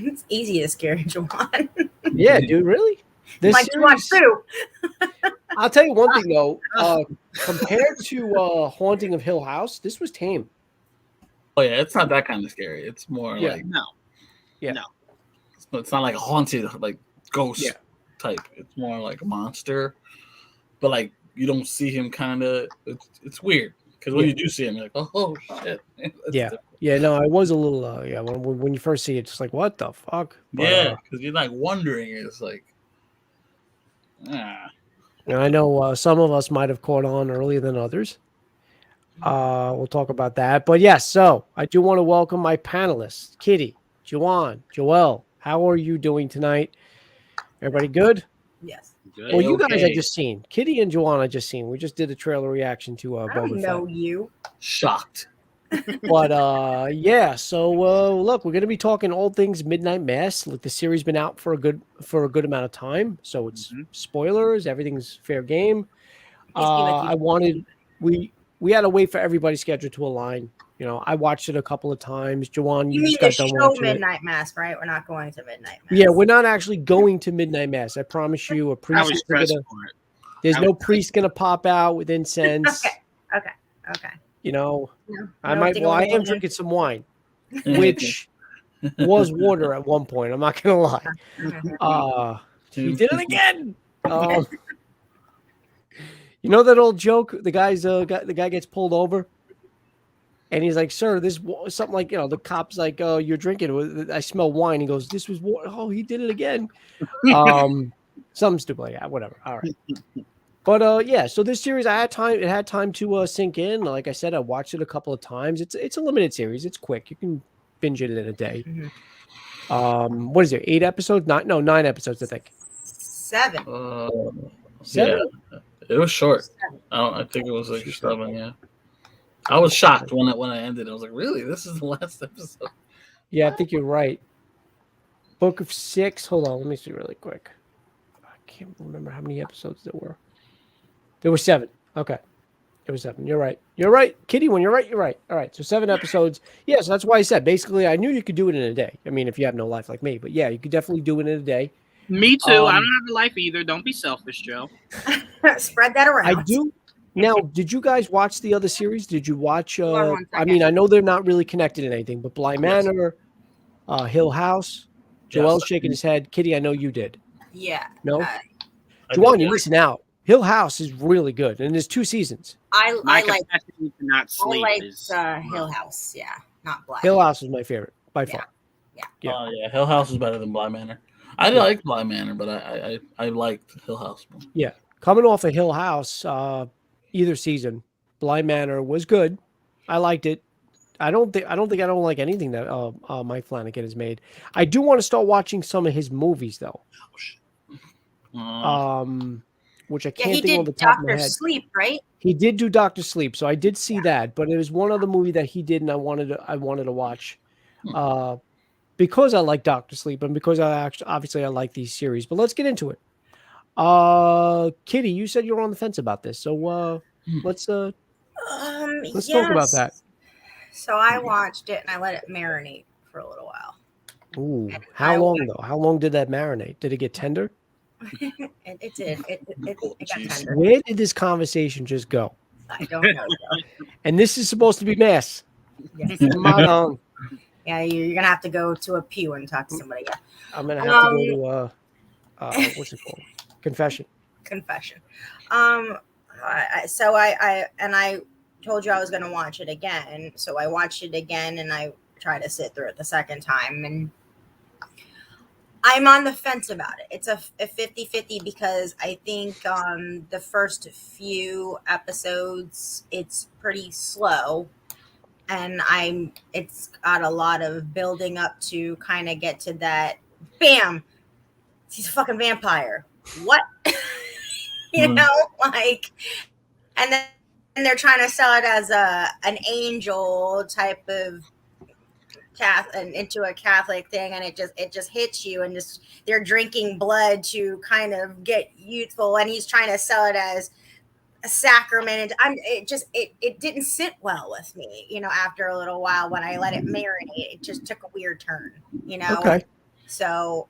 It's easy to scare Juwan. Yeah, dude, really? This like series, too. I'll tell you one thing though. Compared to Haunting of Hill House, this was tame. Oh yeah, it's not that kind of scary. It's more like no. It's not like a haunted like ghost type. It's more like a monster, but like you don't see him. Kind of, it's weird because when you do see him, you're like, oh shit. Yeah. No, I was a little. When you first see it, it's like, what the fuck? But, because you're like wondering. It's like, And I know some of us might have caught on earlier than others. We'll talk about that. But yes, so I do want to welcome my panelists, Kitty, Juwan, Joelle. How are you doing tonight? Everybody good? Yes. Good. Well, you guys I just seen. Kitty and Juwan I just seen. We just did a trailer reaction to I don't know you. Shocked. But so look, we're gonna be talking all things Midnight Mass. Look, the series been out for a good amount of time, so it's spoilers, everything's fair game. We had to wait for everybody's schedule to align. You know, I watched it a couple of times. Juwan, you mean the show Midnight Mass, right? We're not going to Midnight Mass. Yeah, we're not actually going to Midnight Mass. I promise you. A priest is gonna, there's no priest gonna pop out with incense. Okay. You know, I am drinking some wine, which was water at one point. I'm not gonna lie. He did it again. You know that old joke? The guy gets pulled over, and he's like, "Sir, this something like the cop's like, oh, you're drinking. I smell wine." He goes, "This was water." Oh, he did it again. Something stupid like that. Whatever. All right. But so this series, it had time to sink in. Like I said, I watched it a couple of times. It's a limited series. It's quick. You can binge it in a day. Mm-hmm. What is it? 8 episodes? 9 episodes, I think. 7. 7? Yeah. It was short. I think it was like 7. Yeah. I was shocked when I ended. I was like, really? This is the last episode? Yeah, I think you're right. Book of 6. Hold on, let me see really quick. I can't remember how many episodes there were. There were 7. Okay. It was 7. You're right. You're right. Kitty, when you're right, you're right. All right. So 7 episodes. Yeah, so that's why I said basically I knew you could do it in a day. I mean, if you have no life like me, but yeah, you could definitely do it in a day. Me too. I don't have a life either. Don't be selfish, Joe. Spread that around. I do. Now, did you guys watch the other series? Did you watch I mean, I know they're not really connected in anything, but Bly Manor, Hill House. Joel's shaking his head. Kitty, I know you did. Yeah. No? Juwan, you're missing out. Hill House is really good, and there's 2 seasons. I like Hill House. Yeah, not Bly. Hill House is my favorite by far. Yeah. Oh yeah, Hill House is better than Bly Manor. I like Bly Manor, but I liked Hill House more. Yeah, coming off of Hill House, either season, Bly Manor was good. I liked it. I don't like anything that Mike Flanagan has made. I do want to start watching some of his movies though. Which I can't think on the top of my head. Dr. Sleep, right? He did do Dr. Sleep, so I did see that. But there was one other movie that he did, and I wanted to watch, because I like Dr. Sleep and because I like these series. But let's get into it. Kitty, you said you were on the fence about this, so let's talk about that. So I watched it and I let it marinate for a little while. Ooh, how long though? How long did that marinate? Did it get tender? It did. It got tender. Where did this conversation just go? I don't know. And this is supposed to be mass. Yes. Come on. Yeah, you're gonna have to go to a pew and talk to somebody. Yeah. I'm gonna have to go to what's it called? Confession. So I told you I was gonna watch it again. So I watched it again and I tried to sit through it the second time, and I'm on the fence about it. It's a 50-50 because I think the first few episodes it's pretty slow, and it's got a lot of building up to kind of get to that bam, he's a fucking vampire. What? You know, like, and then they're trying to sell it as an angel type of into a Catholic thing, and it just hits you, and just they're drinking blood to kind of get youthful, and he's trying to sell it as a sacrament. And it didn't sit well with me, you know. After a little while, when I let it marinate, it just took a weird turn, you know. Okay. So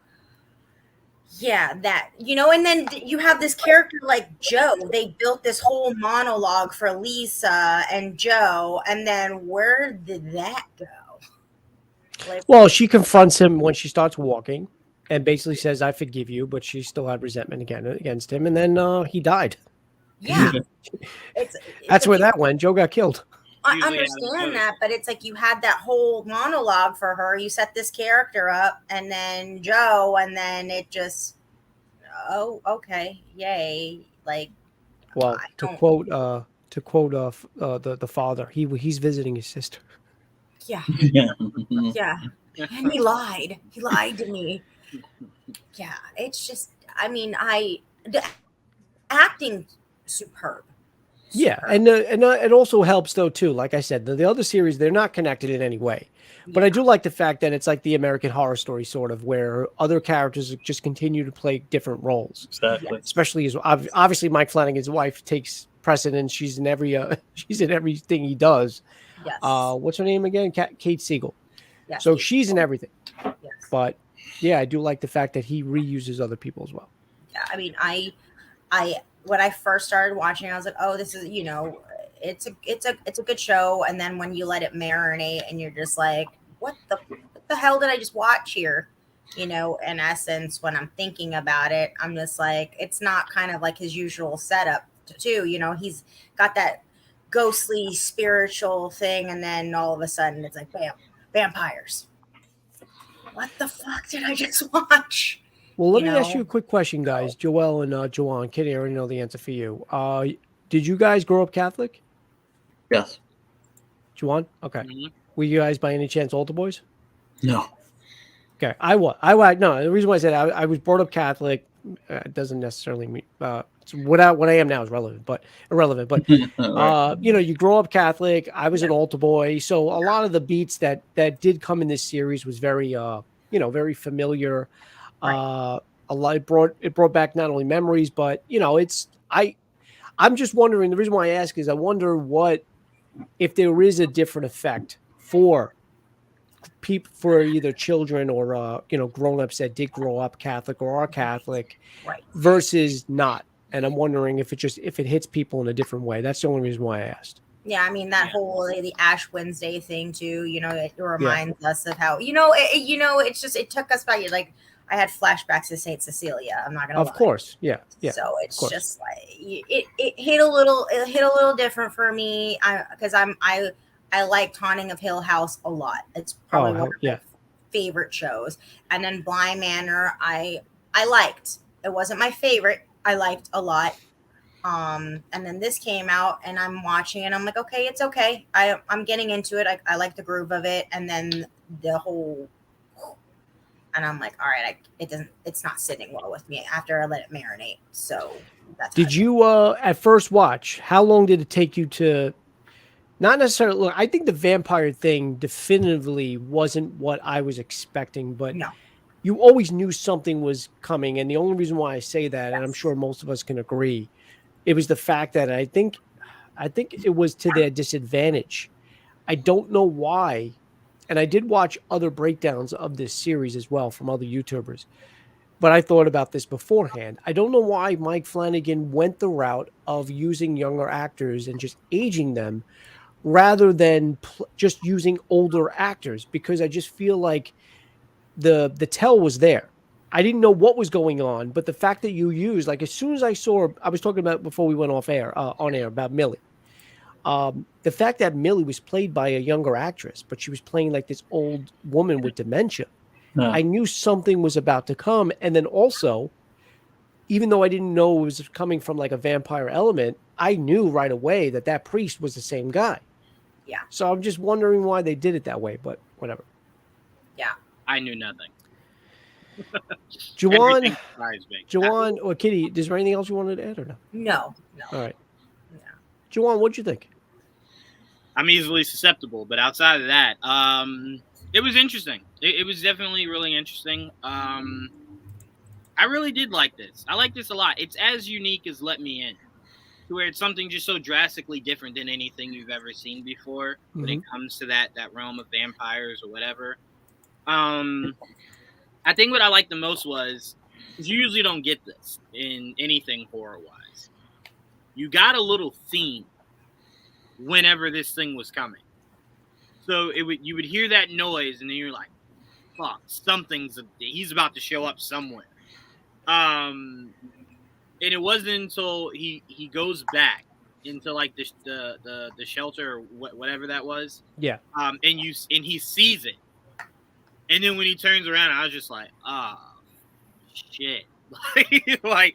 yeah, that, and then you have this character like Joe. They built this whole monologue for Lisa and Joe, and then where did that go? Like, Well, she confronts him when she starts walking and basically says, I forgive you, but she still had resentment against him. And then he died. yeah, it's That's like where that went. Joe got killed. I Usually understand that, but it's like you had that whole monologue for her. You set this character up, and then Joe, and then it just, oh, okay, yay. Like, Well, I to don't, quote the father, he's visiting his sister. yeah, Yeah. yeah. And he lied. He lied to me. Yeah, it's just, I mean, the acting superb. Yeah, Superb. and it also helps though too. Like I said, the other series they're not connected in any way, but I Yeah. do like the fact that it's like the American Horror Story sort of, where other characters just continue to play different roles. Exactly. Especially as obviously Mike Flanagan's wife takes precedence. She's in she's in everything he does. Yes. What's her name again? Kate Siegel. Yes, So Kate she's in everything. Yes. But yeah, I do like the fact that he reuses other people as well. Yeah, I mean, I when I first started watching, I was like, oh, this is, it's a good show. And then when you let it marinate, and you're just like, what the hell did I just watch here? In essence, when I'm thinking about it, I'm just like, it's not kind of like his usual setup too. He's got that ghostly spiritual thing, and then all of a sudden it's like, bam, vampires. What the fuck did I just watch? Well, let me ask you a quick question, guys. Joelle and Joanne, Kitty, I already know the answer for you. Did you guys grow up Catholic? Yes. Joanne? Okay. Mhm. Were you guys by any chance altar boys? No. Okay. No, the reason why I said I was brought up Catholic doesn't necessarily mean what I am now is irrelevant. But Right. you grow up Catholic. I was an altar boy, so a lot of the beats that did come in this series was very very familiar. Right. A lot it brought back not only memories, but I'm just wondering. The reason why I ask is I wonder if there is a different effect for people, for either children or grown-ups that did grow up Catholic or are Catholic Right. versus not. And I'm wondering if it hits people in a different way. That's the only reason why I asked. Yeah, I mean that whole the Ash Wednesday thing too. It reminds us of how it's just it took us back. Like I had flashbacks to Saint Cecilia. I'm not gonna lie. Of course, yeah. So it's just like it hit a little different for me. Because I liked Haunting of Hill House a lot. It's probably one of my favorite shows. And then Bly Manor, I liked. It wasn't my favorite. I liked a lot. And then this came out, and I'm watching it. And I'm like, okay, it's okay. I'm getting into it. I like the groove of it. And then the whole, and I'm like, all right, it's not sitting well with me after I let it marinate. So that's. Did you at first watch? How long did it take you to? Not necessarily. Look, I think the vampire thing definitively wasn't what I was expecting, but No. You always knew something was coming. And the only reason why I say that, and I'm sure most of us can agree, it was the fact that I think it was to their disadvantage. I don't know why. And I did watch other breakdowns of this series as well from other YouTubers, but I thought about this beforehand. I don't know why Mike Flanagan went the route of using younger actors and just aging them rather than just using older actors, because I just feel like the tell was there. I didn't know what was going on, but the fact that you used, like, as soon as I was talking about before we went on air about Millie. The fact that Millie was played by a younger actress, but she was playing like this old woman with dementia. No. I knew something was about to come. And then also, even though I didn't know it was coming from like a vampire element, I knew right away that priest was the same guy. Yeah. So I'm just wondering why they did it that way, but whatever. Yeah. I knew nothing. Juwan, Juwan or Kitty, is there anything else you wanted to add or no? No. All right. No. Juwan, what'd you think? I'm easily susceptible, but outside of that, it was interesting. It was definitely really interesting. I really did like this. I like this a lot. It's as unique as Let Me In, to where it's something just so drastically different than anything you've ever seen before when it comes to that realm of vampires or whatever. I think what I liked the most was, because you usually don't get this in anything horror-wise, you got a little theme whenever this thing was coming. So you would hear that noise, and then you're like, fuck, he's about to show up somewhere. And it wasn't until he goes back into like the shelter or whatever that was. Yeah. And he sees it. And then when he turns around, I was just like, oh shit. like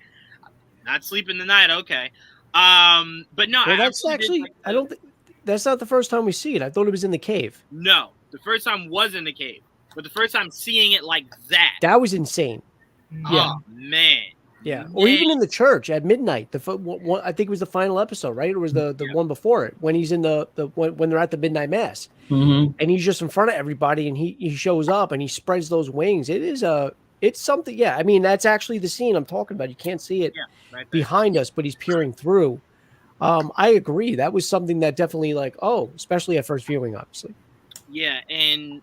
not sleeping tonight, okay. But no, well, that's actually I don't think that's not the first time we see it. I thought it was in the cave. No, the first time was in the cave. But the first time seeing it like that was insane. Oh man. Yeah, or even in the church at midnight. I think it was the final episode, right? Or was the one before it when he's in when they're at the midnight mass, and he's just in front of everybody, and he shows up and he spreads those wings. It's something. Yeah, I mean that's actually the scene I'm talking about. You can't see it right behind us, but he's peering through. I agree. That was something that definitely especially at first viewing, obviously. Yeah, and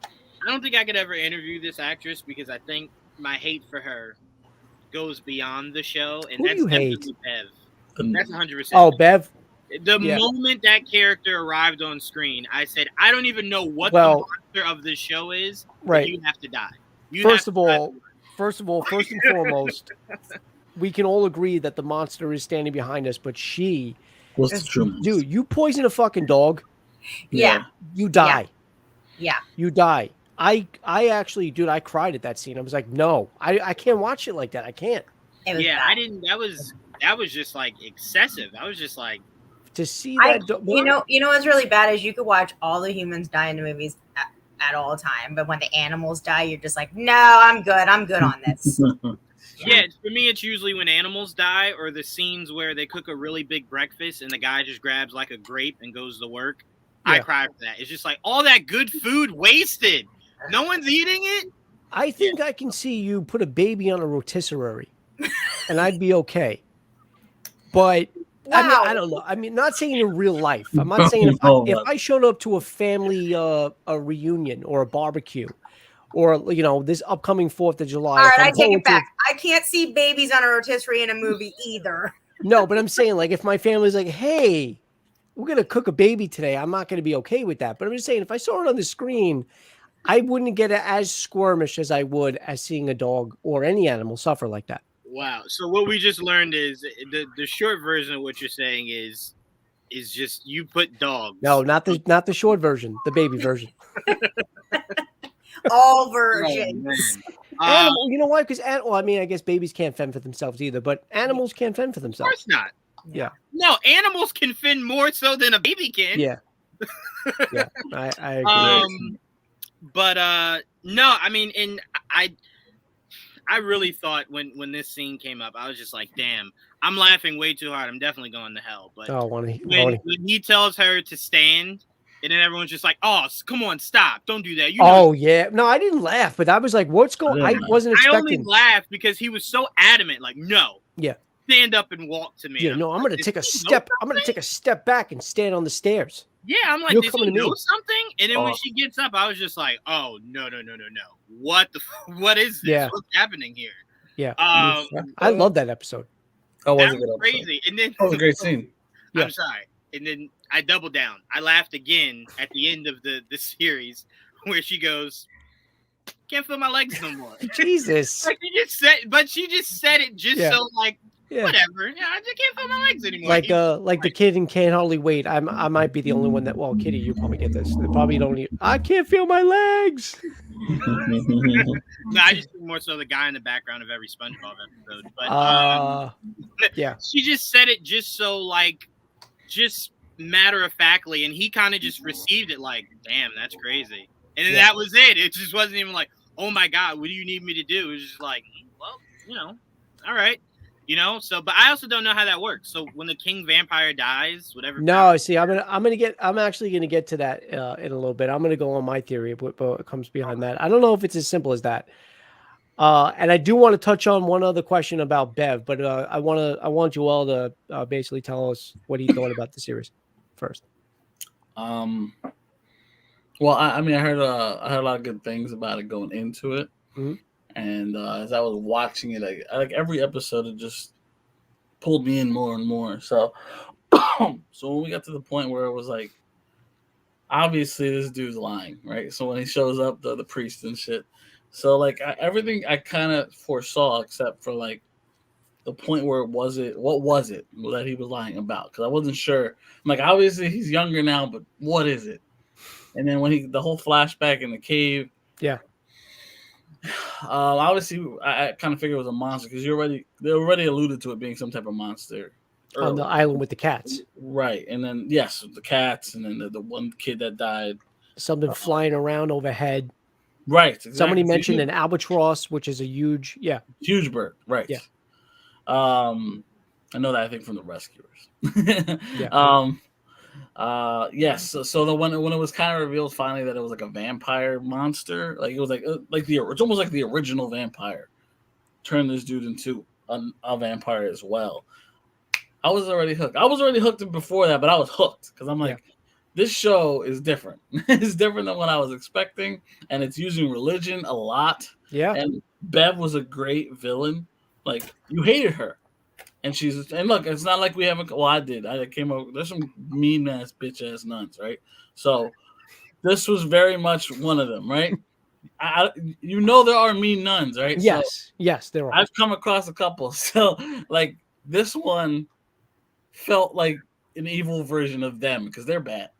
I don't think I could ever interview this actress because I think my hate for her goes beyond the show, and Who that's do you hate? Bev. That's 100%. Oh, Bev. The moment that character arrived on screen, I said, I don't even know what the monster of this show is. Right. You have to die. First of all, first and foremost, we can all agree that the monster is standing behind us, but she, dude, you poison a fucking dog. Yeah. You die. Yeah. You die. I actually, dude, I cried at that scene. I was like, no, I can't watch it like that. I can't. Yeah, I didn't. That was just like excessive. I was just like, to see that. You know what's really bad is you could watch all the humans die in the movies at all time, but when the animals die, you're just like, no, I'm good on this. Yeah, for me, it's usually when animals die or the scenes where they cook a really big breakfast and the guy just grabs like a grape and goes to work. Yeah. I cry for that. It's just like all that good food wasted. No one's eating it. I think I can see you put a baby on a rotisserie and I'd be okay. But wow. I don't know. I mean, not saying in real life. I'm not saying if I showed up to a family a reunion or a barbecue or, this upcoming 4th of July. All right, I take it back. I can't see babies on a rotisserie in a movie either. No, but I'm saying if my family's like, hey, we're going to cook a baby today, I'm not going to be okay with that. But I'm just saying if I saw it on the screen, I wouldn't get as squirmish as I would as seeing a dog or any animal suffer like that. Wow. So what we just learned is the short version of what you're saying is just you put dogs. No, not the short version, the baby version. All versions. Animal, you know why? Because I mean, I guess babies can't fend for themselves either, but animals can't fend for themselves. Of course not. Yeah. No, animals can fend more so than a baby can. Yeah. Yeah. I agree. But no, I mean, and I really thought when this scene came up, I was just like, damn, I'm laughing way too hard. I'm definitely going to hell. But when he tells her to stand, and then everyone's just like, oh, come on, stop. Don't do that. Yeah. No, I didn't laugh, but I was like, what's going on? I wasn't expecting. I only laughed because he was so adamant, like, no. Yeah. Stand up and walk to me. Yeah, no, I'm going to take a step. I'm going to take a step back and stand on the stairs. Yeah, I'm like, does he know something? And then when she gets up, I was just like, oh, no. What is this? Yeah. What's happening here? Yeah. I love that episode. That was a good episode. Crazy. And then that was a great scene. I'm sorry. And then I doubled down. I laughed again at the end of the series where she goes, can't feel my legs no more. Jesus. She just said it so like, whatever. Yeah, I just can't feel my legs anymore. Like the kid in Can't Hardly Wait. I might be the only one that. Well, Kitty, you probably get this. They probably don't. I can't feel my legs. No, I just think more so the guy in the background of every SpongeBob episode. But yeah, she just said it just matter of factly, and he kind of just received it like, damn, that's crazy. And then that was it. It just wasn't even like, oh my God, what do you need me to do? It was just like, well, all right. But I also don't know how that works. So when the king vampire dies, whatever. No, see, I'm actually gonna get to that in a little bit. I'm gonna go on my theory of what comes behind that. I don't know if it's as simple as that. And I do want to touch on one other question about Bev, but I want you all to basically tell us what he thought about the series first. Well, I mean, I heard a lot of good things about it going into it. And as I was watching it, like every episode, it just pulled me in more and more. So, so when we got to the point where it was like, obviously this dude's lying, right? So when he shows up, the priest and shit. So like everything I kind of foresaw, except for like the point where what was it that he was lying about? Because I wasn't sure. I'm like, obviously he's younger now, but what is it? And then when the whole flashback in the cave, yeah. Obviously I kind of figured it was a monster because they already alluded to it being some type of monster on the island with the cats, right? And then yes, the cats, and then the one kid that died, something flying around overhead. Right. Exactly. Somebody mentioned an albatross, which is a huge bird. Right. Yeah. I know that I think from the Rescuers. Yes. So when it was kind of revealed finally that it was like a vampire monster, like it was it's almost like the original vampire turned this dude into a vampire as well. I was already hooked. I was already hooked before that, but I was hooked because I'm like, this show is different. It's different than what I was expecting, and it's using religion a lot. Yeah. And Bev was a great villain. Like, you hated her. And look, it's not like we haven't. Well, I did. I came over. There's some mean ass bitch ass nuns, right? So this was very much one of them, right? There are mean nuns, right? Yes, yes, there are. I've come across a couple. So like this one felt like an evil version of them because they're bad.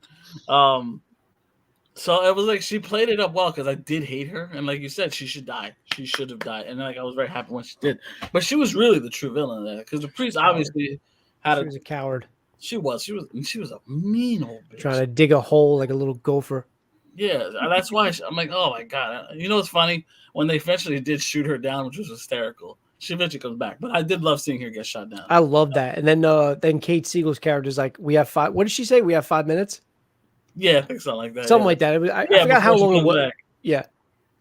So it was like she played it up well because I did hate her, and like you said, she should die. She should have died, and like I was very happy when she did. But she was really the true villain of that because the priest obviously she was a coward. She was a mean old bitch. Trying to dig a hole like a little gopher. Yeah, that's why I'm like, oh my god. You know what's funny? When they eventually did shoot her down, which was hysterical. She eventually comes back, but I did love seeing her get shot down. I love that. And then Kate Siegel's character is like, we have 5. What did she say? We have 5 minutes. Yeah, I think something like that. Something like that. I forgot how long it was. Back. Yeah.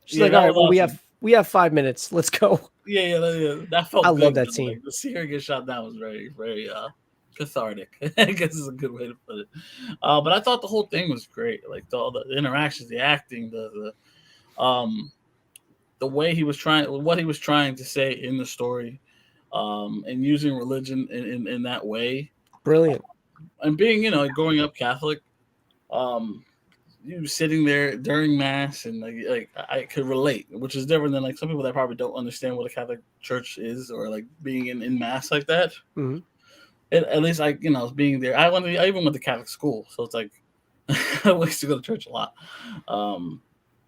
She's like, all right, well, awesome. we have 5 minutes. Let's go. Yeah. That felt. I love that scene. Like, to see her get shot down was very, very cathartic. I guess is a good way to put it. But I thought the whole thing was great. Like all the interactions, the acting, the way what he was trying to say in the story, and using religion in that way. Brilliant. And being, growing up Catholic, you sitting there during mass and like I could relate, which is different than like some people that probably don't understand what a Catholic church is or like being in mass like that. Mm-hmm. At least being there. I even went to Catholic school, so it's like I used to go to church a lot.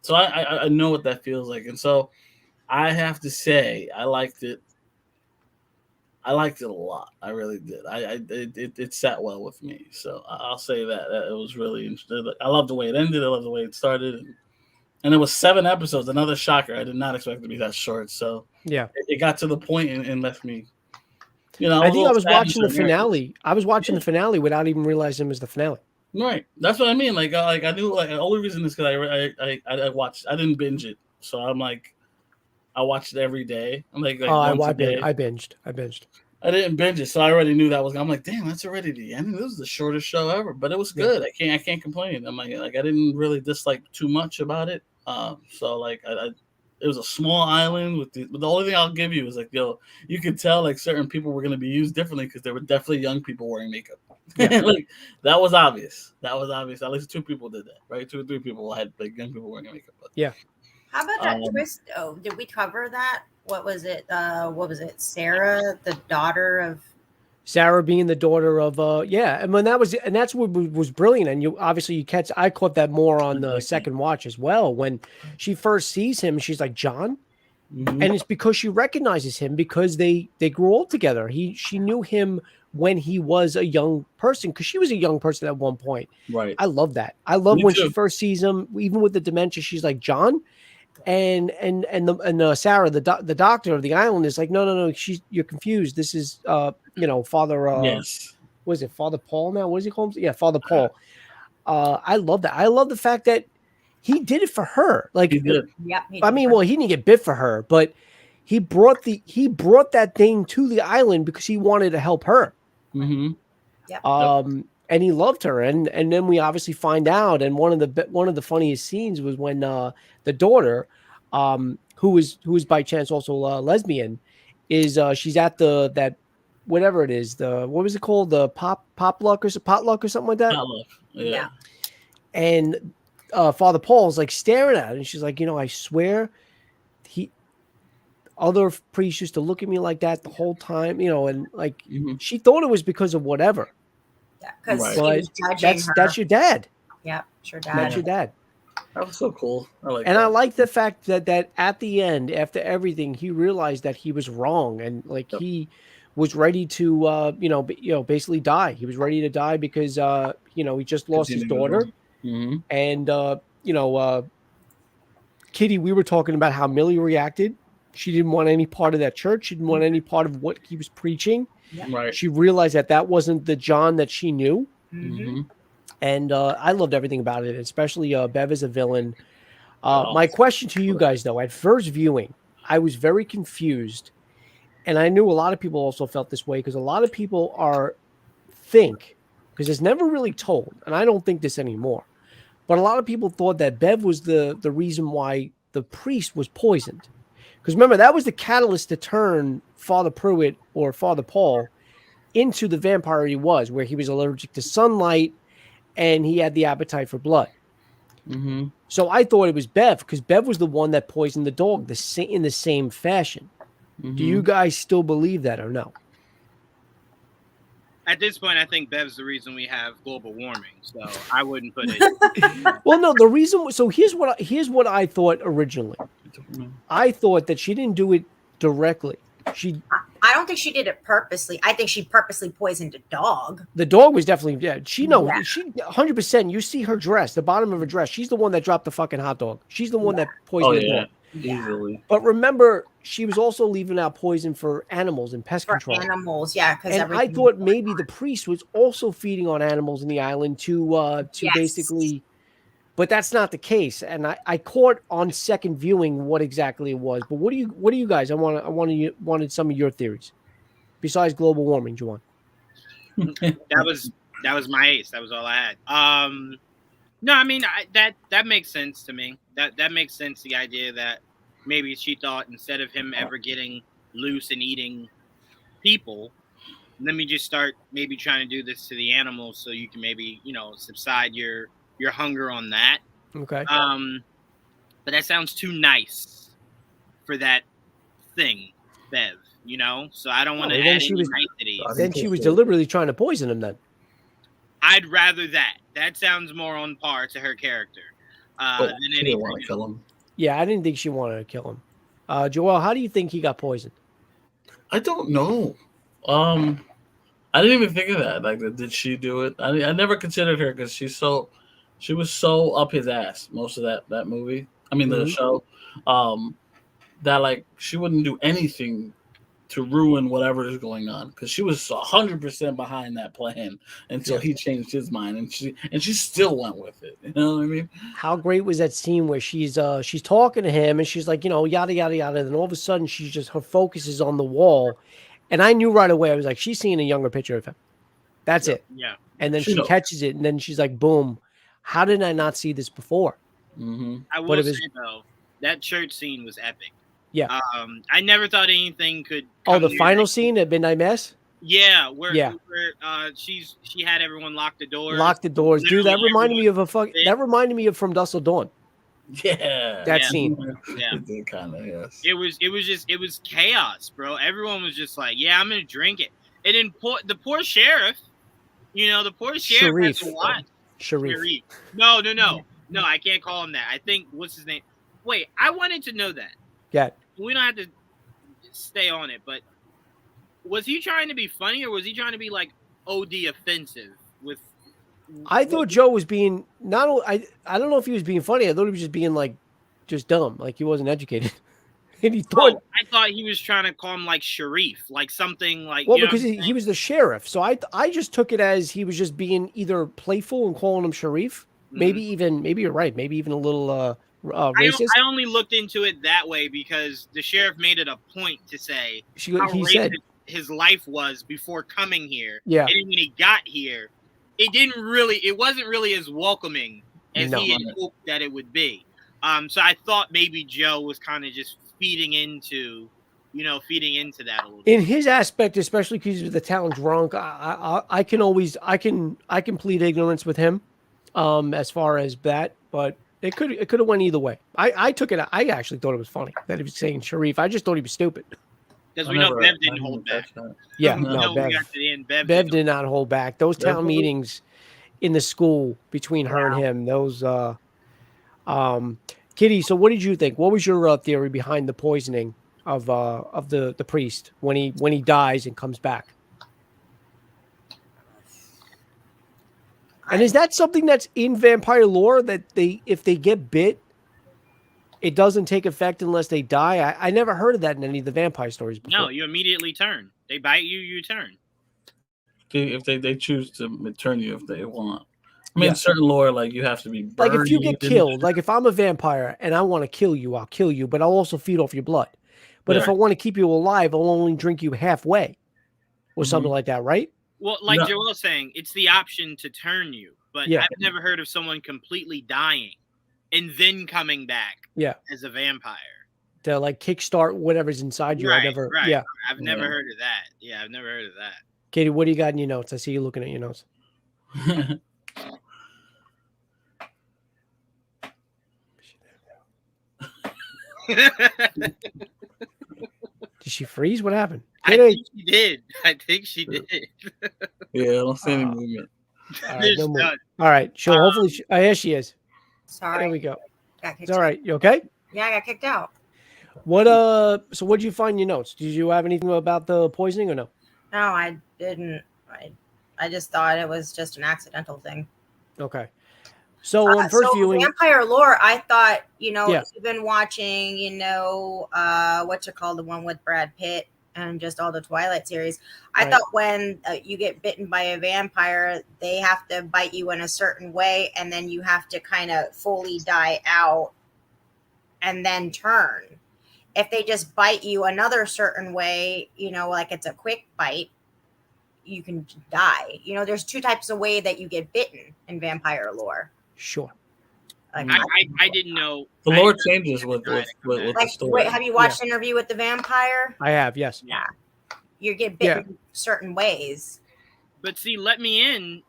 So I know what that feels like, and so I have to say I liked it. I liked it a lot. I really did. It sat well with me. So I'll say that it was really interesting. I love the way it ended. I love the way it started, and it was 7 episodes. Another shocker. I did not expect it to be that short. So yeah, it got to the point and left me. I think I was watching the finale. I was watching the finale without even realizing it was the finale. Right. That's what I mean. Like I knew. Like the only reason is because I watched. I didn't binge it, so I'm like. I watched it every day. I'm like I binged. I didn't binge it, so I already knew that was. I'm like, damn, that's already the end. This was the shortest show ever, but it was good. Yeah. I can't complain. I'm like I didn't really dislike too much about it. So like it was a small island with the only thing I'll give you is like, you could tell like certain people were gonna be used differently because there were definitely young people wearing makeup. Yeah. Like that was obvious. At least 2 people did that, right? 2 or 3 people had like young people wearing makeup. But, yeah. How about that twist? Oh, did we cover that? What was it? Sarah, the daughter of Sarah being the daughter of and when that's what was brilliant. And I caught that more on the second watch as well. When she first sees him, she's like, John. Mm-hmm. And it's because she recognizes him because they grew old together. She knew him when he was a young person because she was a young person at one point. Right. I love that. I love when she first sees him, even with the dementia, she's like, John. And Sarah, the doctor of the island, is like, no, you're confused. This is Father. Yes. Was it Father Paul now? What is he called? Yeah, Father Paul. I love that. I love the fact that he did it for her. Like, he did. Yeah. He didn't get bit for her, but he brought that thing to the island because he wanted to help her. Mm-hmm. Yep. And he loved her, and then we obviously find out. And one of the funniest scenes was when the daughter, who is by chance also lesbian, is she's at that whatever it is, what was it called, the potluck or something like that. Potluck. Yeah. Yeah. And Father Paul's like staring at it, and she's like, I swear, other priests used to look at me like that the whole time, and like she thought it was because of whatever. Yeah, because Right. he was judging her. That's your dad. Yeah, sure, dad. That's your dad. That was so cool. I like the fact that at the end, after everything, he realized that he was wrong, and like he was ready to basically die. He was ready to die because he just lost his daughter. And Kitty, we were talking about how Millie reacted. She didn't want any part of that church. She didn't want any part of what he was preaching. Yeah. Right. She realized that wasn't the John that she knew. Mm-hmm. And I loved everything about it, especially Bev as a villain. My question to you guys, though, at first viewing, I was very confused. And I knew a lot of people also felt this way, because a lot of people think, because it's never really told, and I don't think this anymore, but a lot of people thought that Bev was the reason why the priest was poisoned. Because remember, that was the catalyst to turn Father Pruitt or Father Paul into the vampire he was, where he was allergic to sunlight and he had the appetite for blood. Mm-hmm. So I thought it was Bev, because Bev was the one that poisoned the dog in the same fashion. Mm-hmm. Do you guys still believe that or no? At this point, I think Bev's the reason we have global warming, so I wouldn't put it. Well, no, the reason. So here's what I thought originally. I thought that she didn't do it directly. I don't think she did it purposely. I think she purposely poisoned a dog. The dog was definitely dead. She 100%. You see her dress, the bottom of her dress. She's the one that dropped the fucking hot dog. She's the one that poisoned the dog. Easily. But remember, she was also leaving out poison for animals and pest control. Animals, yeah. And I thought maybe the priest was also feeding on animals in the island to basically. But that's not the case, and I caught on second viewing what exactly it was. But what do you guys? I wanted some of your theories, besides global warming, Juwan. That was my ace. That was all I had. No, I mean that makes sense to me. That makes sense. The idea that maybe she thought instead of him ever getting loose and eating people, let me just start maybe trying to do this to the animals, so you can maybe subside your hunger on that. Okay. But that sounds too nice for that thing, Bev. So I don't want to add any niceties. Then she was deliberately trying to poison him. Then I'd rather that. That sounds more on par to her character than she didn't want to kill him. Yeah, I didn't think she wanted to kill him. Joel, how do you think he got poisoned? I don't know. I didn't even think of that. Like, did she do it? I never considered her, because she was so up his ass most of that movie. I mean, the show. That like she wouldn't do anything to ruin whatever is going on, because she was 100% behind that plan until he changed his mind, and she still went with it. You know what I mean? How great was that scene where she's talking to him and she's like, yada yada yada, and then all of a sudden her focus is on the wall, and I knew right away. I was like, she's seeing a younger picture of him. That's it. Yeah. And then she catches it, and then she's like, boom. How did I not see this before? Mm-hmm. I will say though, that church scene was epic. Yeah. I never thought anything could. The final scene at Midnight Mass. Yeah, where she had everyone lock the doors. Lock the doors, dude. That reminded me of That reminded me of From Dusk Till Dawn. Yeah. That scene. Yeah. It did kind of, yes. It was chaos, bro. Everyone was just like, yeah, I'm gonna drink it. And then the poor sheriff. The poor sheriff has to watch. Sharif. No, I can't call him that. I think what's his name? Wait, I wanted to know that. Yeah. We don't have to stay on it, but was he trying to be funny, or was he trying to be like OD offensive with? I thought Joe was being I don't know if he was being funny. I thought he was just being just dumb, like he wasn't educated. And he thought I thought he was trying to call him like Sharif, like something like. Well, because he was the sheriff, so I just took it as he was just being either playful and calling him Sharif. Mm-hmm. Maybe you're right. Maybe even a little racist. I only looked into it that way because the sheriff made it a point to say he said his life was before coming here. Yeah, and when he got here, it wasn't really as welcoming as he had hoped that it would be. So I thought maybe Joe was kind of just feeding into that a little In bit. his aspect, especially because he's the town drunk, I can plead ignorance with him, as far as that. But it could have went either way. I took it. I actually thought it was funny that he was saying Sharif. I just thought he was stupid. Because we know Bev didn't hold back. Yeah, We no, know when we Bev. got to the end, Bev Did not hold back. Those town meetings in the school between her and him. Those Kitty. So what did you think? What was your theory behind the poisoning of the priest when he dies and comes back? And is that something that's in vampire lore that if they get bit, it doesn't take effect unless they die? I never heard of that in any of the vampire stories before. No, you immediately turn. They bite you, you turn. If they choose to turn you if they want. I mean, certain lore, like you have to be burned. Like if you get killed, like if I'm a vampire and I want to kill you, I'll kill you, but I'll also feed off your blood. But if I want to keep you alive, I'll only drink you halfway or something like that, right? Well, like Joel's saying, it's the option to turn you. But I've never heard of someone completely dying and then coming back as a vampire. To like kickstart whatever's inside you. Right, Yeah. I've never heard of that. Yeah, I've never heard of that. Katie, what do you got in your notes? I see you looking at your notes. Did she freeze? What happened? I think she did. Yeah, I don't see any movement. All right, no more. All right, sure. Hopefully, here she is. Sorry. There we go. It's all right. You okay? Yeah, I got kicked out. What So what did you find in your notes? Did you have anything about the poisoning or no? No, I didn't. I just thought it was just an accidental thing. Okay. So on first viewing, vampire lore, I thought, you've been watching, what's it called, the one with Brad Pitt and just all the Twilight series. I thought when you get bitten by a vampire, they have to bite you in a certain way, and then you have to kind of fully die out and then turn. If they just bite you another certain way, like it's a quick bite, you can die. There's two types of way that you get bitten in vampire lore. Sure. Like, I didn't know. The lore changes with the story. Wait, have you watched Interview with the Vampire? I have, yes. Yeah. You get bitten certain ways. But see, Let Me In,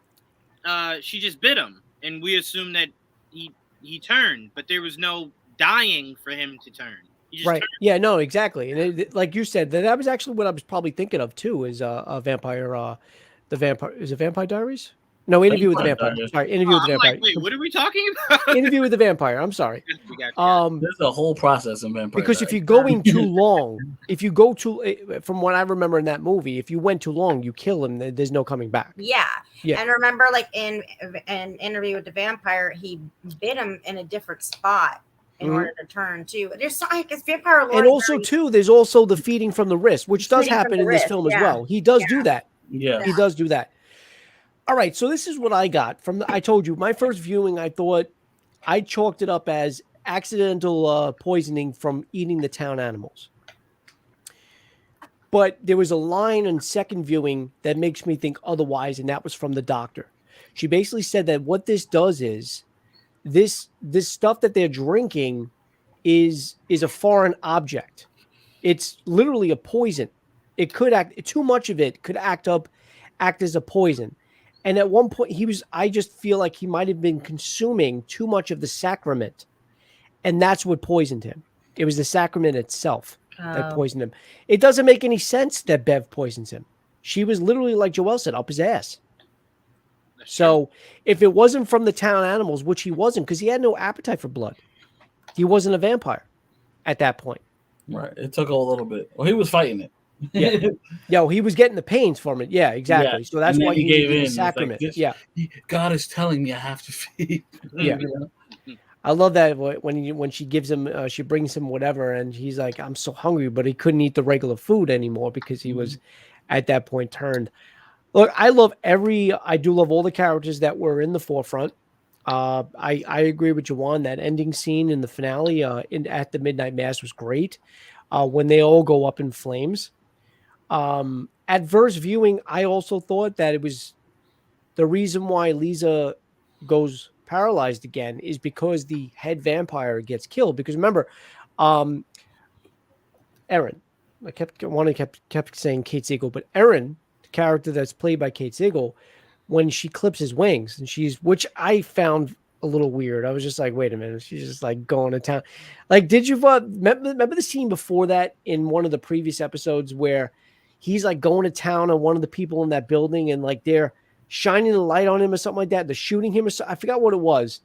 she just bit him, and we assumed that he turned, but there was no dying for him to turn. Right. Turned. Yeah, no, exactly. And like you said, that was actually what I was probably thinking of too, is a vampire, is it Vampire Diaries? No, Interview with the Vampire. Sorry, Interview with the Vampire. Like, wait, what are we talking about? Interview with the Vampire. I'm sorry. There's a whole process in Vampire. Because if you're going too long, from what I remember in that movie, if you went too long, you kill him. There's no coming back. Yeah. And remember, like in an Interview with the Vampire, he bit him in a different spot in order to turn too. There's it's vampire lore. And also too, there's also the feeding from the wrist, which does happen in this film as well. He does do that. Yeah. He does do that. All right, so this is what I got from I told you, my first viewing, I thought I chalked it up as accidental poisoning from eating the town animals. But there was a line in second viewing that makes me think otherwise, and that was from the doctor. She basically said that what this does is this stuff that they're drinking is a foreign object. It's literally a poison. It could too much of it could act as a poison. And at one point I just feel like he might have been consuming too much of the sacrament. And that's what poisoned him. It was the sacrament itself that poisoned him. It doesn't make any sense that Bev poisons him. She was literally, like Joel said, up his ass. So if it wasn't from the town animals, which he wasn't, because he had no appetite for blood. He wasn't a vampire at that point. Right. It took a little bit. Well, he was fighting it. Yeah, he was getting the pains from it. Yeah, exactly. Yeah. So that's why he gave in the sacrament. Like, God is telling me I have to feed. Yeah. I love that when she gives him, she brings him whatever, and he's like, I'm so hungry, but he couldn't eat the regular food anymore because he was at that point turned. Look, I do love all the characters that were in the forefront. I agree with Juwan. That ending scene in the finale at the Midnight Mass was great. When they all go up in flames. Adverse viewing, I also thought that it was the reason why Lisa goes paralyzed again is because the head vampire gets killed. Because remember, Erin, I kept saying Kate Siegel, but Erin, the character that's played by Kate Siegel, when she clips his wings, and which I found a little weird. I was just like, wait a minute, she's just like going to town. Like, did you remember the scene before that in one of the previous episodes where he's like going to town on one of the people in that building, and like they're shining the light on him or something like that. They're shooting him or something. I forgot what it was.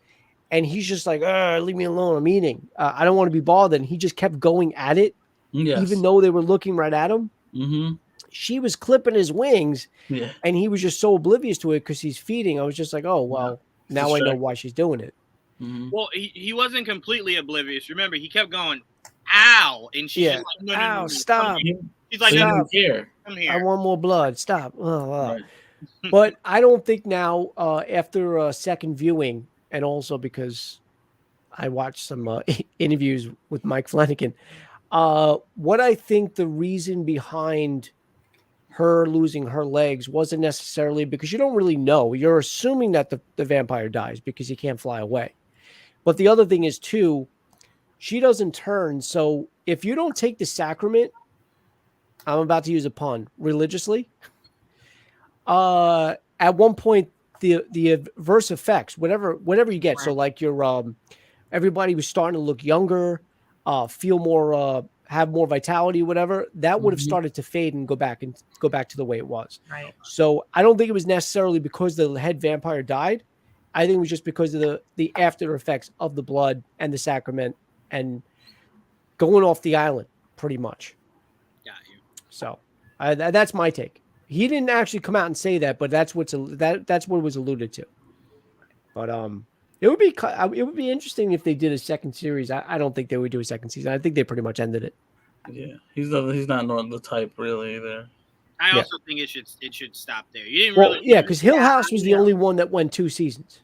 And he's just like, leave me alone. I'm eating. I don't want to be bothered. And he just kept going at it. Yes. Even though they were looking right at him. Mm-hmm. She was clipping his wings, yeah, and he was just so oblivious to it because he's feeding. I was just like, oh, well, now I know why she's doing it. Mm-hmm. Well, he wasn't completely oblivious. Remember, he kept going, ow, and she's just like, no, stop. She's like, stop. Come here. I want more blood. Stop. Right. But I don't think now, after a second viewing, and also because I watched some interviews with Mike Flanagan, what I think the reason behind her losing her legs wasn't necessarily because you don't really know. You're assuming that the vampire dies because he can't fly away. But the other thing is, too, she doesn't turn. So if you don't take the sacrament, I'm about to use a pun, religiously, at one point, the adverse effects, whatever you get. Right. So like everybody was starting to look younger, feel more, have more vitality, whatever, that would have started to fade and go back to the way it was. Right. So I don't think it was necessarily because the head vampire died. I think it was just because of the after effects of the blood and the sacrament and going off the island, pretty much. Got you. So that's my take. He didn't actually come out and say that, but that's what was alluded to. But it would be interesting if they did a second series. I don't think they would do a second season. I think they pretty much ended it. Yeah, he's not the type really either. I also think it should stop there. You didn't because Hill House was the only one that went 2 seasons.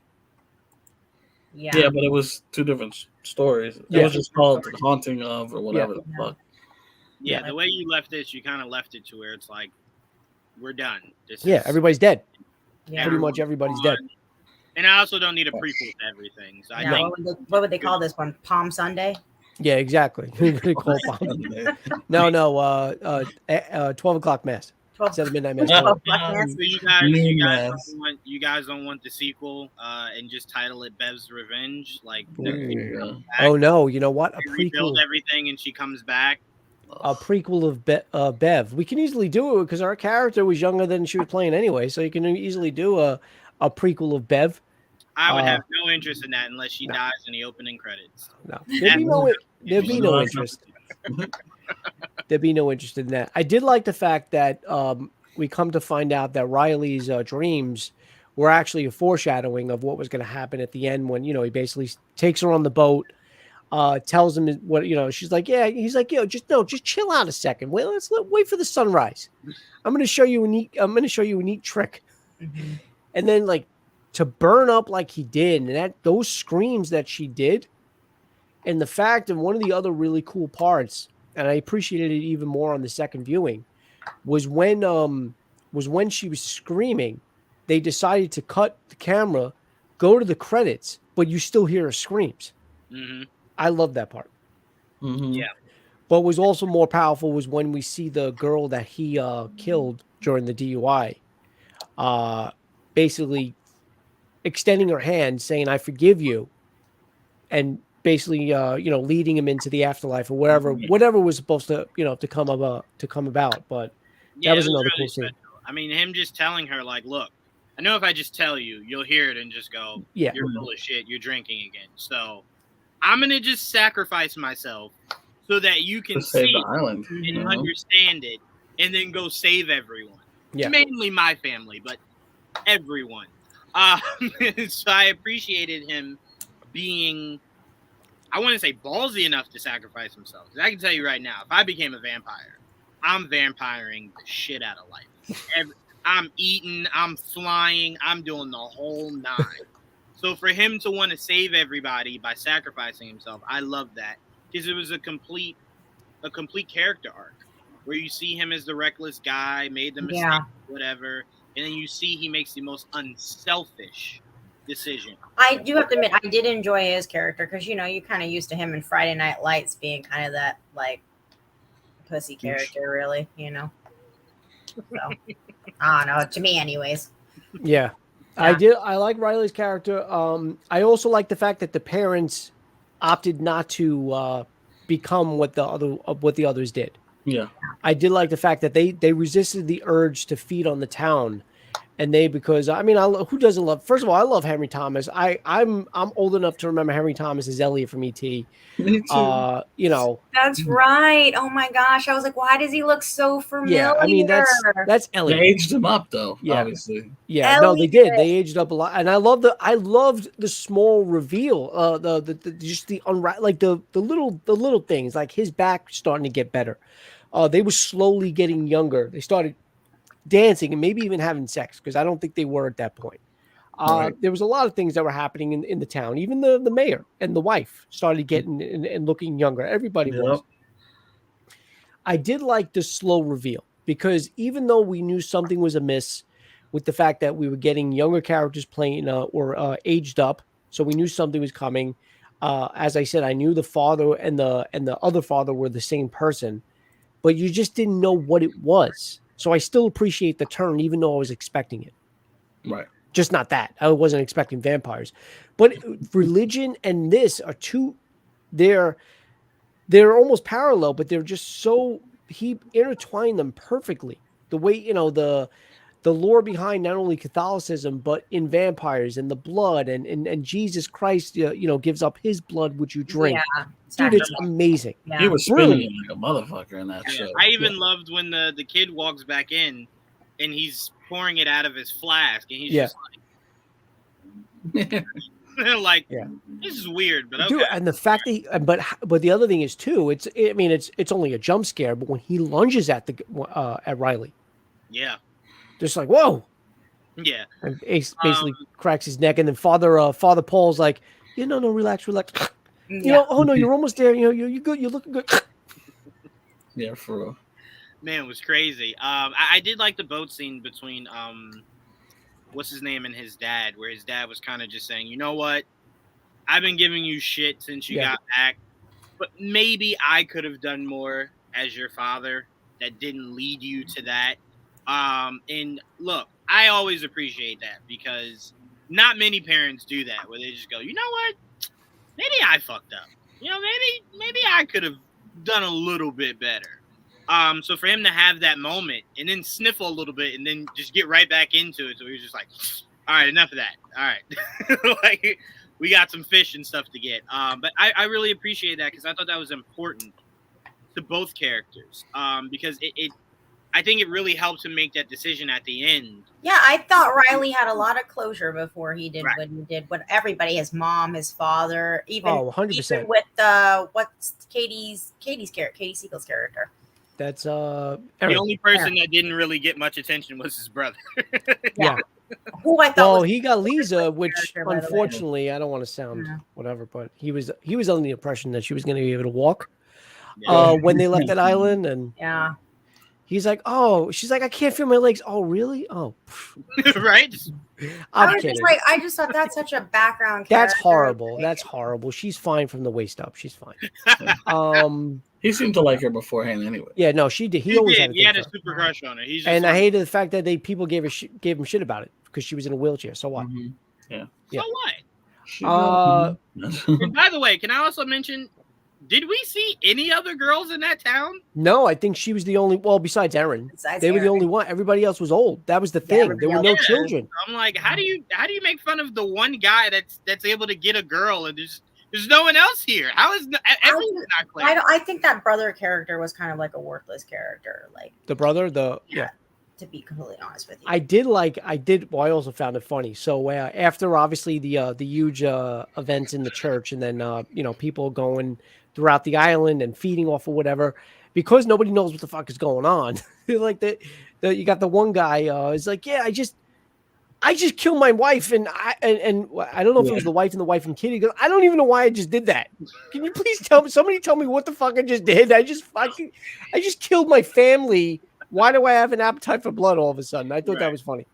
Yeah, but it was 2 different stories. It was just called The Haunting of or whatever the fuck. Yeah, the way you left this, you kind of left it to where it's like, we're done. Everybody's dead. Yeah. Pretty much everybody's dead. And I also don't need a prequel to everything. So I think, what would they call this one? Palm Sunday? Yeah, exactly. No, 12 o'clock mass. 12 midnight mass. You guys don't want the sequel and just title it Bev's Revenge? Like, oh no, you know what? A prequel. Rebuild everything and she comes back. A prequel of Bev. We can easily do it because our character was younger than she was playing anyway, so you can easily do a prequel of Bev. I would have no interest in that unless she dies in the opening credits. No, there'd be no interest. There'd be no interest in that. I did like the fact that we come to find out that Riley's dreams were actually a foreshadowing of what was going to happen at the end when, he basically takes her on the boat, tells him what, she's like, yeah, he's like, just chill out a second. Wait, wait for the sunrise. I'm going to show you a neat trick. Mm-hmm. And then like to burn up like he did, and those screams that she did, and the fact, and one of the other really cool parts, and I appreciated it even more on the second viewing, was when she was screaming, they decided to cut the camera, go to the credits, but you still hear her screams. Mm-hmm. I love that part. Mm-hmm. Yeah. But what was also more powerful was when we see the girl that he killed during the DUI, basically extending her hand, saying, "I forgive you," and basically, leading him into the afterlife or whatever was supposed to, to come about. But that was another cool scene. I mean, him just telling her, like, look, I know if I just tell you, you'll hear it and just go, you're full of shit, you're drinking again. So I'm going to just sacrifice myself so that you can see the island, and understand it and then go save everyone. Yeah. Mainly my family, but everyone. So I appreciated him being, I want to say, ballsy enough to sacrifice himself. Because I can tell you right now, if I became a vampire, I'm vampiring the shit out of life. I'm eating, I'm flying, I'm doing the whole 9. So for him to want to save everybody by sacrificing himself, I love that. Because it was a complete character arc. Where you see him as the reckless guy, made the mistake, whatever. And then you see he makes the most unselfish decision. I do have to admit, I did enjoy his character because you kind of used to him in Friday Night Lights being kind of that like pussy character, really. So I don't know. To me, anyways. Yeah. I like Riley's character. I also like the fact that the parents opted not to become what the others did. Yeah. I did like the fact that they resisted the urge to feed on the town. And because who doesn't love? First of all, I love Henry Thomas. I'm old enough to remember Henry Thomas as Elliot from ET. Me too. That's right. Oh my gosh, I was like, why does he look so familiar? Yeah, that's Elliot. They aged him up though. Yeah. Obviously. Yeah, Elliot. no, they did. They aged up a lot, and I loved the small reveal. The just the the little things like his back starting to get better. They were slowly getting younger. They started dancing and maybe even having sex because I don't think they were at that point. Right. There was a lot of things that were happening in the town. Even the mayor and the wife started getting and looking younger. Everybody was. I did like the slow reveal because even though we knew something was amiss with the fact that we were getting younger characters playing or aged up, so we knew something was coming. As I said, I knew the father and the other father were the same person, but you just didn't know what it was. So I still appreciate the turn, even though I was expecting it. Right. Just not that. I wasn't expecting vampires. But religion and this are they're almost parallel, but they're just so, he intertwined them perfectly. The way, the lore behind not only Catholicism, but in vampires and the blood and Jesus Christ, gives up his blood, which you drink. Yeah, dude, it's amazing. Yeah. He was spinning like a motherfucker in that show. I even loved when the kid walks back in and he's pouring it out of his flask and he's just like, this is weird, but okay. Dude, and the fact that but the other thing is too, it's only a jump scare, but when he lunges at Riley, just like, whoa. Yeah. And Ace basically cracks his neck, and then Father Paul's like, no, relax. Oh no, you're almost there. You're good. You're looking good. Yeah, for real. Man, it was crazy. I did like the boat scene between what's his name and his dad, where his dad was kind of just saying, you know what, I've been giving you shit since you got back, but maybe I could have done more as your father that didn't lead you to that. And look, I always appreciate that because not many parents do that, where they just go, you know what, maybe I fucked up. Maybe I could have done a little bit better. So for him to have that moment and then sniffle a little bit and then just get right back into it, so he was just like, all right, enough of that. All right. Like, we got some fish and stuff to get. But I really appreciate that because I thought that was important to both characters because I think it really helped him make that decision at the end. Yeah, I thought Riley had a lot of closure before he did what he did. What everybody, his mom, his father, even 100%. Even with what's Katie Siegel's character. That's the only person that didn't really get much attention was his brother. Yeah. Who I thought he got Lisa, which unfortunately I don't want to sound whatever, but he was under the impression that she was going to be able to walk when they left that island, and he's like, oh, she's like, I can't feel my legs. Oh, really? Oh, right. I'm kidding. I just thought that's such a background character. That's horrible. That's horrible. She's fine from the waist up. She's fine. He seemed to like her beforehand anyway. Yeah, no, she did. He always did. He had a super crush on her. I hated the fact that people gave him shit about it because she was in a wheelchair. So what? Mm-hmm. Yeah. So what? And by the way, can I also mention, did we see any other girls in that town? No, I think she was the only. Well, besides Erin, they were the only one. Everybody else was old. That was the thing. There were no children. I'm like, how do you make fun of the one guy that's able to get a girl and there's no one else here? How is everyone's not clear? I think that brother character was kind of like a worthless character. Like the brother, to be completely honest with you. I also found it funny. So after obviously the huge events in the church, and then people going throughout the island and feeding off or whatever, because nobody knows what the fuck is going on. Like you got the one guy is like, yeah, I just killed my wife, and I don't know if it was the wife and the wife and kid. He goes, I don't even know why I just did that. Can you please somebody tell me what the fuck I just did? I just killed my family. Why do I have an appetite for blood all of a sudden? I thought that was funny.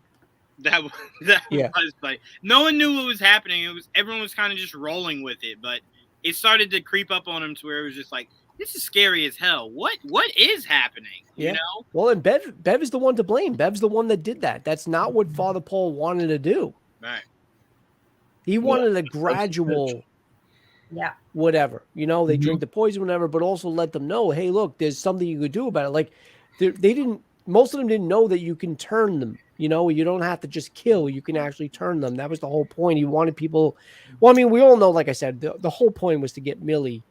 That was, that Yeah. was funny. No one knew what was happening. Everyone was kind of just rolling with it, but it started to creep up on him to where it was just like, this is scary as hell. What is happening? Yeah. You know? Well, and Bev is the one to blame. Bev's the one that did that. That's not what Father Paul wanted to do. Right. He wanted a gradual, Yeah. whatever. You know, they drink the poison, whatever, but also let them know, hey, look, there's something you could do about it. Like they didn't. Most of them didn't know that you can turn them. You know, you don't have to just kill. You can actually turn them. That was the whole point. He wanted people. Well, I mean, we all know, like I said, the whole point was to get Millie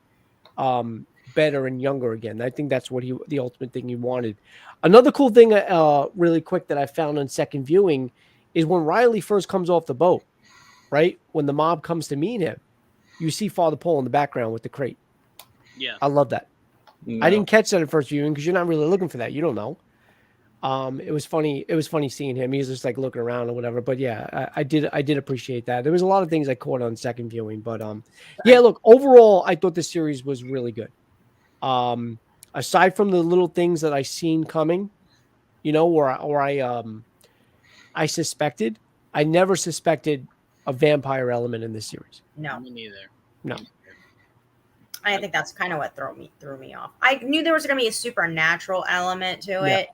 better and younger again. I think that's what the ultimate thing he wanted. Another cool thing, really quick, that I found on second viewing is when Riley first comes off the boat, right? When the mob comes to meet him, you see Father Paul in the background with the crate. Yeah. I love that. No. I didn't catch that at first viewing because you're not really looking for that. You don't know. It was funny. It was funny seeing him. He was just like looking around or whatever. But yeah, I did appreciate that. There was a lot of things I caught on second viewing, but yeah, look, overall, I thought this series was really good. Aside from the little things that I seen coming, you know, or I suspected, I never suspected a vampire element in this series. No. Me neither. No. I think that's kind of what threw me off. I knew there was going to be a supernatural element to it,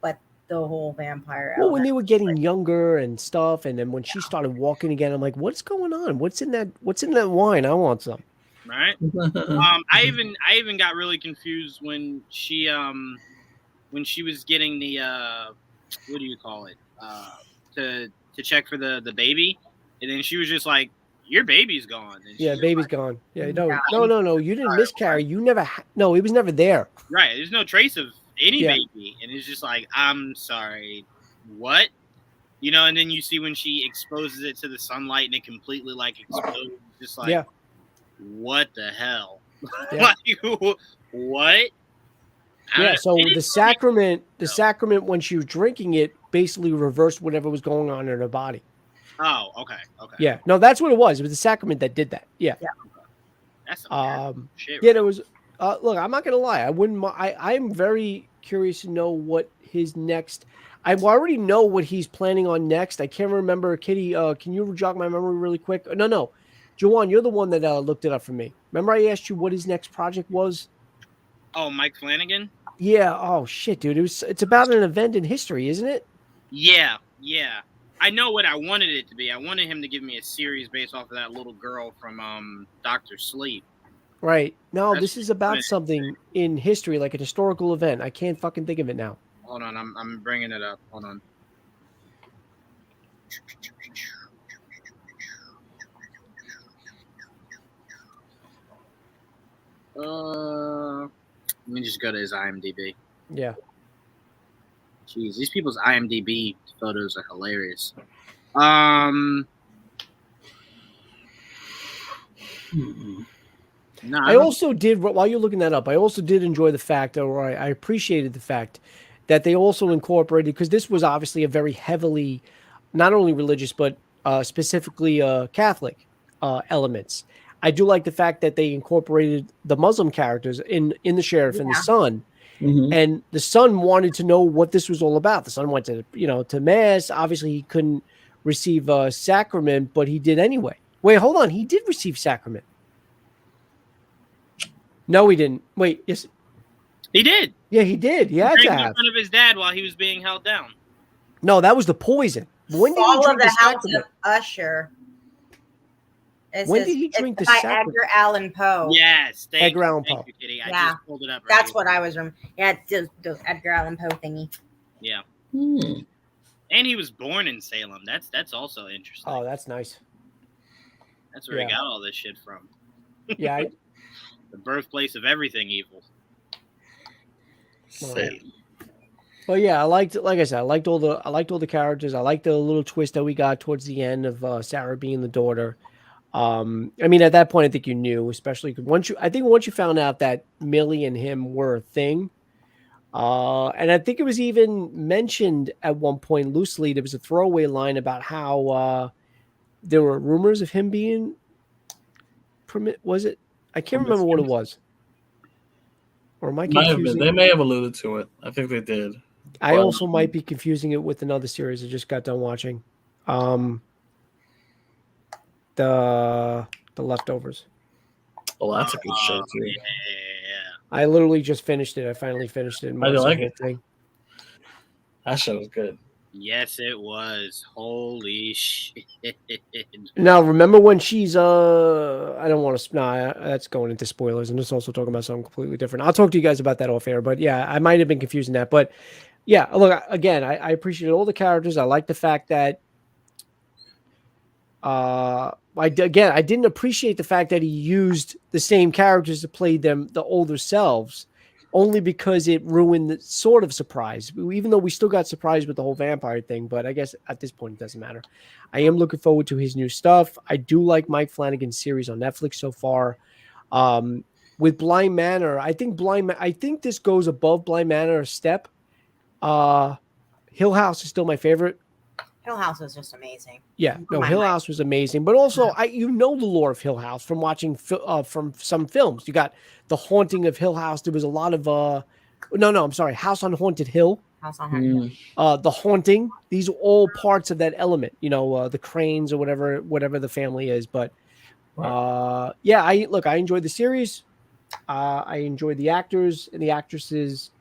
but the whole vampire Well, element. when they were getting younger and stuff, and then when she started walking again, I'm like, what's going on? What's in that wine? I want some. Right. I even got really confused when she was getting the what do you call it? To check for the baby, and then she was just like, your baby's gone. And Yeah, she's baby's like, gone. Yeah, no. You didn't miscarry. You never. No, it was never there. right. There's no trace of any Yeah. baby, and it's just like, I'm sorry, what? You know, and then you see when she exposes it to the sunlight and it completely like explodes, just like, Yeah. what the hell? Yeah. Like, what? I don't Yeah. know. So It the didn't sacrament, when she was drinking it, basically reversed whatever was going on in her body. Oh, okay. Yeah. No, that's what it was. It was the sacrament that did that. Yeah. That's some shit. Yeah, Right? there was. Look, I'm not gonna lie. I wouldn't. I'm very curious to know what his next. I already know what he's planning on next. I can't remember. Kitty, can you jog my memory really quick? No. Joanne, you're the one that looked it up for me. Remember, I asked you what his next project was. Oh, Mike Flanagan. Yeah. Oh shit, dude. It's about an event in history, isn't it? Yeah. I know what I wanted it to be. I wanted him to give me a series based off of that little girl from Doctor Sleep. Right. No, That's this is about something in history, like an historical event. I can't fucking think of it now. Hold on, I'm bringing it up. Hold on. Let me just go to his IMDb. Yeah. Jeez, these people's IMDb photos are hilarious. No, I also did, while you're looking that up, I also did enjoy the fact, or I appreciated the fact that they also incorporated, because this was obviously a very heavily, not only religious, but specifically Catholic elements. I do like the fact that they incorporated the Muslim characters in the sheriff and the son. Mm-hmm. And the son wanted to know what this was all about. The son went to mass. Obviously, he couldn't receive a sacrament, but he did anyway. Wait, hold on. He did receive sacrament. No, he didn't. Wait, yes, he did. yeah, he did. He had Drank to in have. front of his dad while he was being held down. No, that was the poison. When did he Fall of drink the the House sacrament? of Usher. When did he drink the by sacrament? Edgar Allan Poe. Yes, Edgar Allan Poe. you, Kitty. I Yeah. just pulled it up. Right That's here. what I was remembering. Yeah, the Edgar Allan Poe thingy. Yeah, Hmm. and he was born in Salem. That's also interesting. Oh, that's nice. That's where yeah. he got all this shit from. Yeah, The birthplace of everything evil. Same. well, yeah, I liked it. Like I said, I liked all the characters. I liked the little twist that we got towards the end of Sarah being the daughter. I mean, at that point, I think you knew, especially because once you found out that Millie and him were a thing, and I think it was even mentioned at one point loosely. There was a throwaway line about how there were rumors of him being Was it? I can't remember what it was. Or am I Might have confusing? been. They may have alluded to it. I think they did. I But, also might be confusing it with another series I just got done watching. The Leftovers. oh, that's a good show too. Yeah. I literally just finished it. I finally finished it and How do you watched the like whole it? thing. That show was good. Yes, it was. Holy shit. Now, remember when she's I don't want to. Nah, that's going into spoilers, and it's also talking about something completely different. I'll talk to you guys about that off air. But yeah, I might have been confusing that. But yeah, look again. I appreciate all the characters. I like the fact that I didn't appreciate the fact that he used the same characters to play them the older selves, only because it ruined the sort of surprise. Even though we still got surprised with the whole vampire thing, but I guess at this point it doesn't matter. I am looking forward to his new stuff. I do like Mike Flanagan's series on Netflix so far. With Bly Manor, I think this goes above Bly Manor a step. Hill House is still my favorite. Hill House was just amazing. Yeah, no, My Hill mind. House was amazing, but also the lore of Hill House from watching from some films. You got The Haunting of Hill House. There was a lot of I'm sorry, House on Haunted Hill. House on Haunted. The Haunting. These are all parts of that element. The Cranes or whatever the family is. But yeah, I enjoyed the series. I enjoyed the actors and the actresses,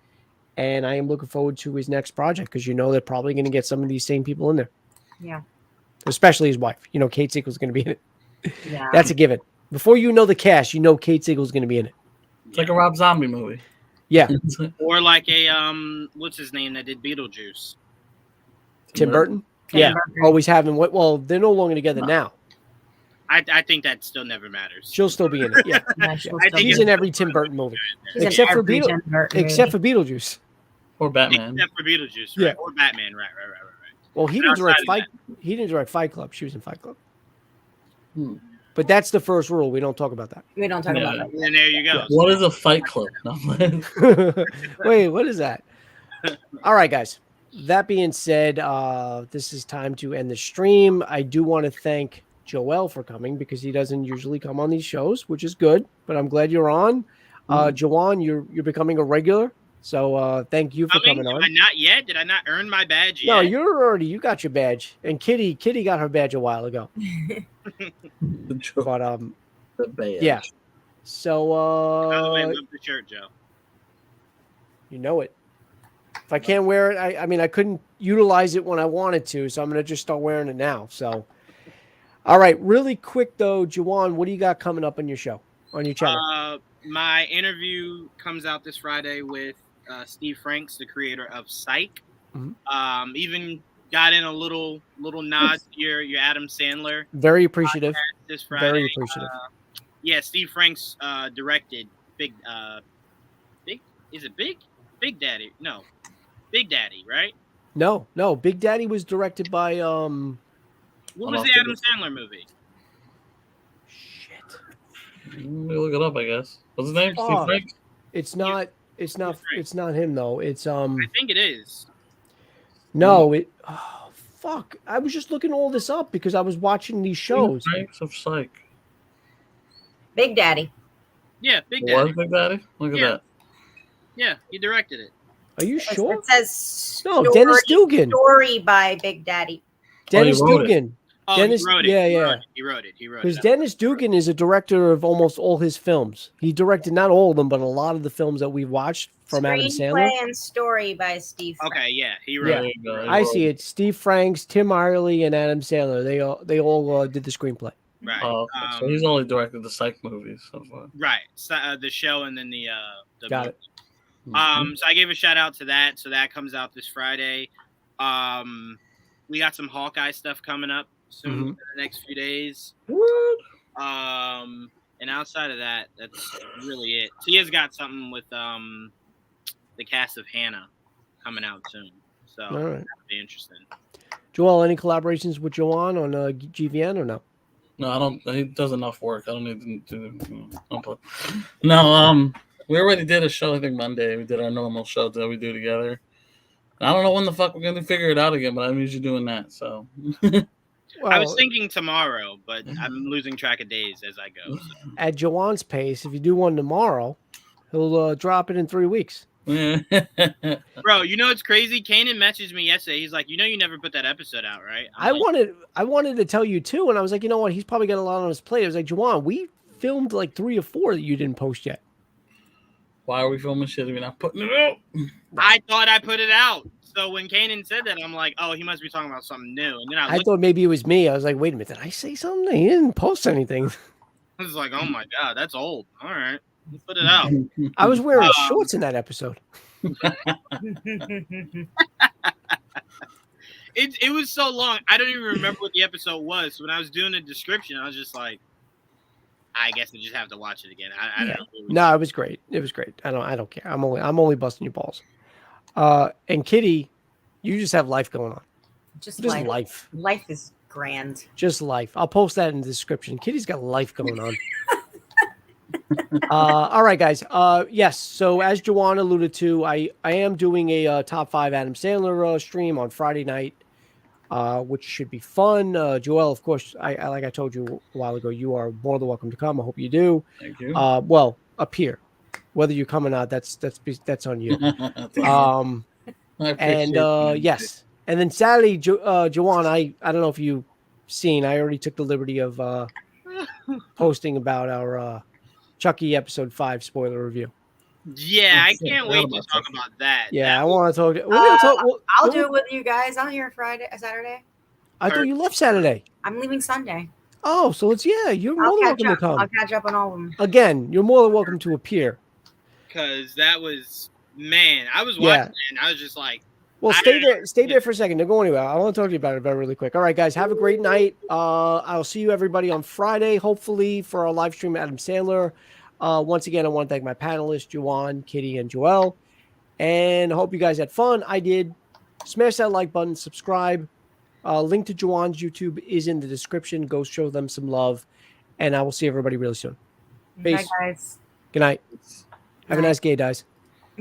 and I am looking forward to his next project because they're probably going to get some of these same people in there. Yeah. Especially his wife. Kate Siegel's going to be in it. Yeah. That's a given. Before the cast, Kate Siegel's going to be in it. It's like a Rob Zombie movie. Yeah. Or like a what's his name that did Beetlejuice? Tim Burton? Yeah. Always having well, they're no longer together now. I think that still never matters. She'll still be in it. Yeah. She's in every Tim Burton movie. Except for Beetlejuice. Or Batman. Except for Beetlejuice, right? Yeah. Or Batman, right. Well, he didn't direct Fight Club. She was in Fight Club. But that's the first rule. We don't talk about that. We don't talk about that. And there you go. What is a Fight Club? Wait, what is that? All right, guys. That being said, this is time to end the stream. I do want to thank Joel for coming because he doesn't usually come on these shows, which is good. But I'm glad you're on. Joanne, you're becoming a regular. So thank you for coming on. Not yet. Did I not earn my badge yet? No, you got your badge. And Kitty got her badge a while ago. But the badge. Yeah. So By the way, I love the shirt, Joe. You know it. If I can't wear it, I couldn't utilize it when I wanted to, so I'm gonna just start wearing it now. So all right, really quick though, Juwan, what do you got coming up on your show, on your channel? My interview comes out this Friday with Steve Franks, the creator of Psych. Mm-hmm. Even got in a little nod to your Adam Sandler. Very appreciative. This Friday. Very appreciative. Yeah, Steve Franks directed Big Daddy? No. Big Daddy, right? No. Big Daddy was directed by What was the Adam Sandler movie? Shit. Let me look it up, I guess. What's his name? Steve Franks? It's not him though. It's I think it is. No, fuck. I was just looking all this up because I was watching these shows. Steve Franks of Psych. Big Daddy. Yeah, Big Daddy. Big Daddy? Look at that. Yeah, he directed it. Are you sure? It says Dennis Dugan. Story by Big Daddy. Dennis Dugan. Dennis, he wrote it. Yeah. He wrote it. Because Dennis Dugan is a director of almost all his films. He directed not all of them, but a lot of the films that we've watched from Adam Sandler. Screenplay and story by Steve Franks. Okay, yeah, he wrote it. I see it. Steve Franks, Tim Riley, and Adam Sandler. They all did the screenplay. Right. So he's only directed the Psych movies so far. Right. So, the show and then the Got it. So I gave a shout out to that. So that comes out this Friday. We got some Hawkeye stuff coming up soon in the next few days. What? And outside of that, that's really it. Tia's got something with the cast of Hannah coming out soon. So that'll be interesting. Joel, any collaborations with Joanne on GVN or no? No, I don't. He does enough work. I don't need to do. No, we already did a show. I think Monday we did our normal show that we do together. I don't know when the fuck we're gonna figure it out again, but I'm usually doing that. So. Well, I was thinking tomorrow, but I'm losing track of days as I go. So. At Joanne's pace, if you do one tomorrow, he'll drop it in 3 weeks. Bro, you know what's crazy? Kanan messaged me yesterday. He's like, you never put that episode out, right? I wanted to tell you too, and I was like, you know what? He's probably got a lot on his plate. I was like, Juwan, we filmed like 3 or 4 that you didn't post yet. Why are we filming shit if we're not putting it out? I thought I put it out. So when Kanan said that, I'm like, oh, he must be talking about something new. And then I thought maybe it was me. I was like, wait a minute, did I say something? He didn't post anything. I was like, oh my God, that's old. All right, let's put it out. I was wearing shorts in that episode. It was so long. I don't even remember what the episode was. So when I was doing the description, I was just like, I guess I just have to watch it again. I don't know. No, it was great. It was great. I don't care. I'm only busting your balls. And Kitty, you just have life going on. Just life. Life is grand. Just life. I'll post that in the description. Kitty's got life going on. All right, guys. Yes. So as Juwan alluded to, I am doing a top 5 Adam Sandler stream on Friday night, which should be fun. Joel, of course, I like I told you a while ago, you are more than welcome to come. I hope you do. Thank you. Well, up here, whether you come or not, that's on you. Yes. And then Saturday, Juwan, I don't know if you've seen, I already took the liberty of posting about our Chucky episode 5 spoiler review. Yeah, I can't wait to talk about that. Yeah, I want to talk. We're gonna talk. I'll do it with you guys. I'm here Saturday. I thought you left Saturday. I'm leaving Sunday. Oh, so you're more than welcome to come. I'll catch up on all of them. Again, you're more than welcome to appear. Because that was, man, I was watching it and I was just like, well, stay there for a second. Don't go anywhere. I want to talk to you about it really quick. All right, guys, have a great night. I'll see you everybody on Friday, hopefully, for our live stream, Adam Sandler. Once again, I want to thank my panelists, Juwan, Kitty, and Joel. And I hope you guys had fun. I did. Smash that like button, subscribe. Link to Juwan's YouTube is in the description. Go show them some love. And I will see everybody really soon. Peace. Bye, guys. Good night. Have a nice gay, guys.